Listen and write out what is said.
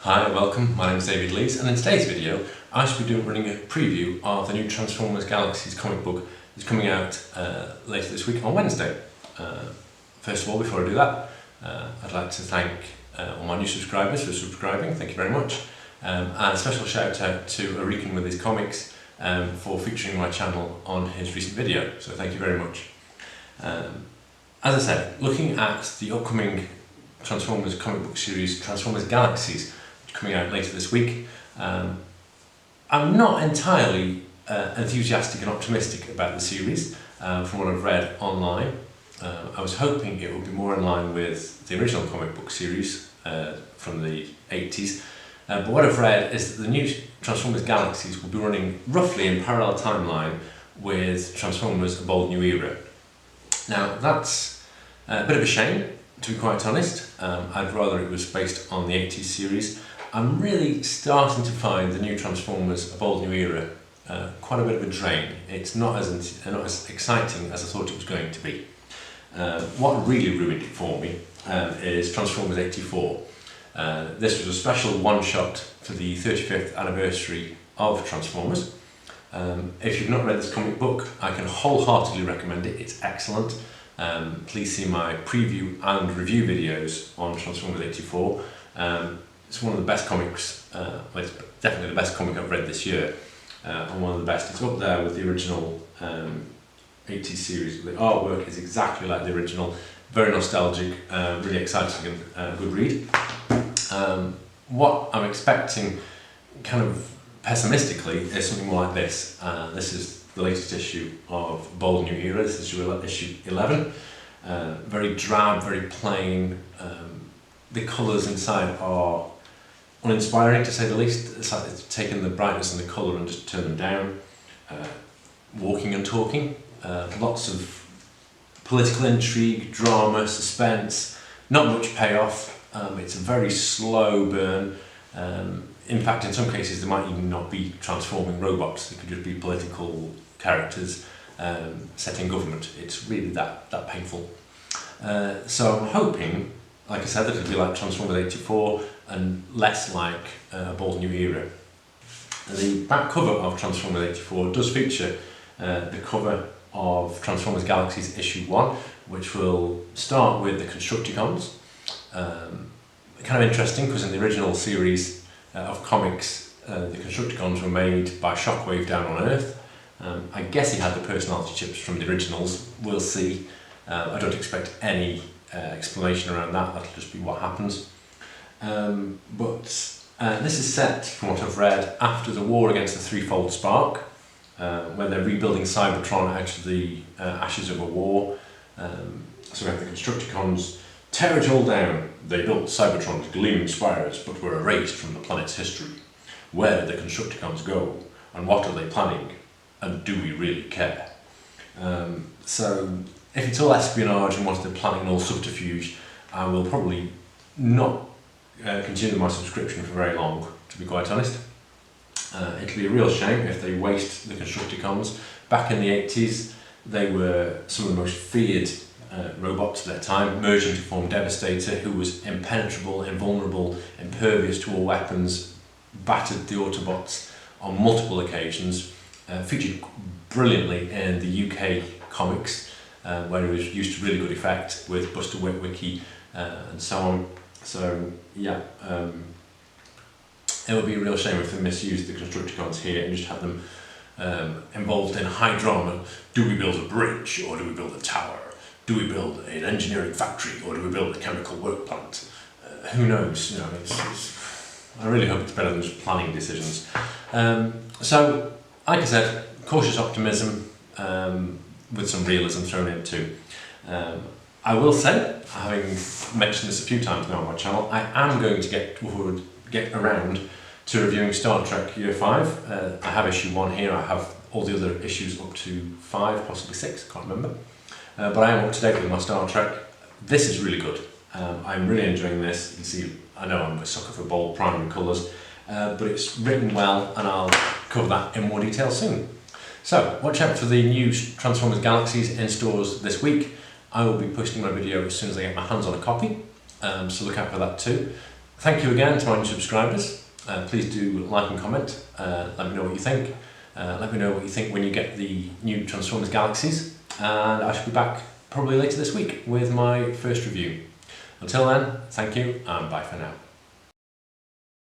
Hi, welcome. My name is David Lees, and in today's video I should be running a preview of the new Transformers Galaxies comic book that's coming out later this week on Wednesday. First of all, before I do that, I'd like to thank all my new subscribers for subscribing. Thank you very much. And a special shout out to Arikan with his comics for featuring my channel on his recent video. So thank you very much. As I said, looking at the upcoming Transformers comic book series, Transformers Galaxies, coming out later this week, I'm not entirely enthusiastic and optimistic about the series from what I've read online. I was hoping it would be more in line with the original comic book series from the 80s, but what I've read is that the new Transformers Galaxies will be running roughly in parallel timeline with Transformers A Bold New Era. Now that's a bit of a shame, to be quite honest. I'd rather it was based on the 80s series. I'm really starting to find the new Transformers A Bold New Era quite a bit of a drain. It's not as exciting as I thought it was going to be. What really ruined it for me is Transformers 84. This was a special one-shot for the 35th anniversary of Transformers. If you've not read this comic book, I can wholeheartedly recommend it. It's excellent. Please see my preview and review videos on Transformers 84. It's one of the best comics, well, it's definitely the best comic I've read this year, and one of the best. It's up there with the original 80s series. The artwork is exactly like the original, very nostalgic, really exciting and good read. What I'm expecting, kind of pessimistically, is something more like this. This is the latest issue of Bold New Era. This is issue 11. Very drab, very plain. The colours inside are uninspiring, to say the least. It's like it's taken the brightness and the colour and just turned them down. Walking and talking. Lots of political intrigue, drama, suspense. Not much payoff. It's a very slow burn. In fact, in some cases, there might even not be transforming robots. They could just be political characters setting government. It's really that painful. So I'm hoping, like I said, that it'll be like Transformers 84 and less like A Bold New Era. The back cover of Transformers 84 does feature the cover of Transformers Galaxies issue 1, which will start with the Constructicons. Kind of interesting, because in the original series of comics, the Constructicons were made by Shockwave down on Earth. I guess he had the personality chips from the originals. We'll see. I don't expect any explanation around that. That'll just be what happens. But this is set, from what I've read, after the war against the Threefold Spark, when they're rebuilding Cybertron out of the ashes of a war. So we have the Constructicons tear it all down. They built Cybertron's gleaming spires, but were erased from the planet's history. Where did the Constructicons go? And what are they planning? And do we really care? So if it's all espionage and what they're planning and all subterfuge, I will probably not continue my subscription for very long, to be quite honest. It'll be a real shame if they waste the Constructicons. Back in the 80s, they were some of the most feared robots of their time, merging to form Devastator, who was impenetrable, invulnerable, impervious to all weapons, battered the Autobots on multiple occasions, featured brilliantly in the UK comics, where he was used to really good effect with Buster Witwicky and so on. So yeah, it would be a real shame if they misused the Constructicons here and just had them involved in high drama. Do we build a bridge, or do we build a tower? Do we build an engineering factory, or do we build a chemical work plant? Who knows? You know, I really hope it's better than just planning decisions. So, like I said, cautious optimism with some realism thrown in too. I will say, having mentioned this a few times now on my channel, I am going to get around to reviewing Star Trek Year 5. I have issue 1 here. I have all the other issues up to 5, possibly 6, I can't remember. But I am up to date with my Star Trek. This is really good. I'm really enjoying this. You can see, I know I'm a sucker for bold primary colours, but it's written well, and I'll cover that in more detail soon. So, watch out for the new Transformers Galaxies in stores this week. I will be posting my video as soon as I get my hands on a copy, so look out for that too. Thank you again to my new subscribers. Please do like and comment. Let me know what you think. Let me know what you think when you get the new Transformers Galaxies. And I shall be back probably later this week with my first review. Until then, thank you and bye for now.